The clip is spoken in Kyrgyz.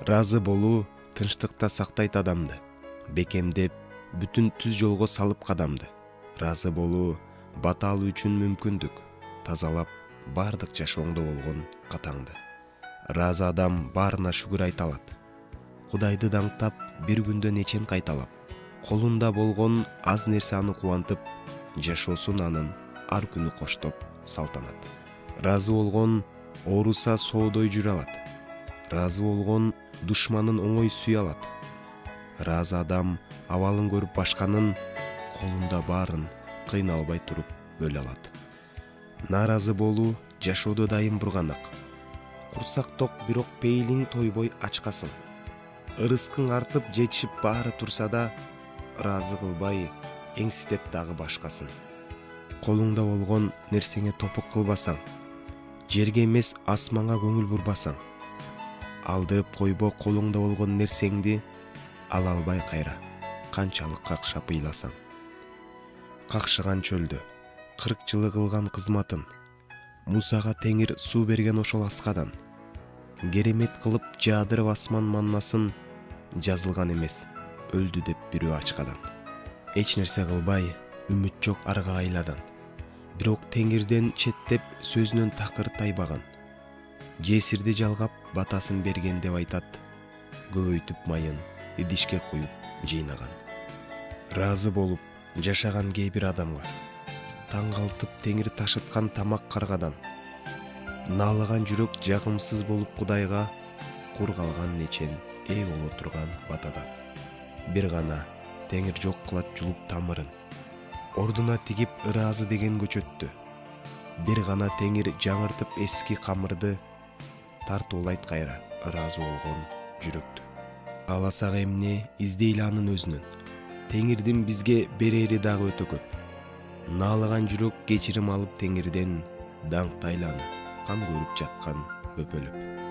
Разы болуу тынчтыкта сактайт адамды, бекемдеп, бүтүн түз жолго салып кадамды. Разы болуу бата алуу үчүн мүмкүндүк, тазалап бардык жашооңдо болгон катаңды. Разы адам баарына шүгүр айта алат. Кудайды даңктап, бир күндө нечен кайталап, колунда болгон аз нерсе аны кубантып, жашоосун анын ар күнү коштоп салтанат. Разы болгон ооруса соодой жүрө алат. Разы болгон душманын оңой сүйө алат. Разы адам абалын көрүп башканын, колунда баарын кыйналбай туруп бөлө алат. Наразы болуу жашоодо дайым бурганак. Курсак ток, бирок пейилиң тойбой ачкасың. Ырыскың артып жетишип баары турса да, разы кылбай эңситет дагы башкасын. Колуңда болгон нерсеңе топук кылбасаң, жерге эмес асманга көңүл бурбасаң, алдырып койбо колуңда болгон нерсеңди, ала албай кайра, канчалык какшап ыйласаң. Какшыган чөлдө 40 жылы кылган кызматын, Мусага Теңир суу берген ошол аскадан, керемет кылып жаадырып асман маннасын, жазылган эмес, өлдү деп бирөө ачкадан. Эч нерсе кылбай, үмүт жок арга айладан, бирок Теңирден четтеп сөзүнөн такыр тайбаган. Жесирди жалгап батасын берген деп айтат, көбөйтүп майын идишке куюп жыйнаган. Разы болуп жашаган кээ бир адамга, таң калтып Теңир ташыткан тамак каргадан, наалыган жүрөк жагымсыз болуп Кудайга, кур калган нечен ээ боло турган батадан. Бир гана Теңир жок кылат жулуп тамырын, ордуна тигип ыраазы деген көчөттү. Бир гана Теңир жаңыртып эски камырды, тартуулайт кайра ыраазы болгон жүрөктү. Кааласак эмне издейли анын өзүнөн, Теңирдин бизге берери дагы өтө көп. Наалыган жүрөк кечирим алып Теңирден, даңктайлы аны кам көрүп жаткан бөпөлөп.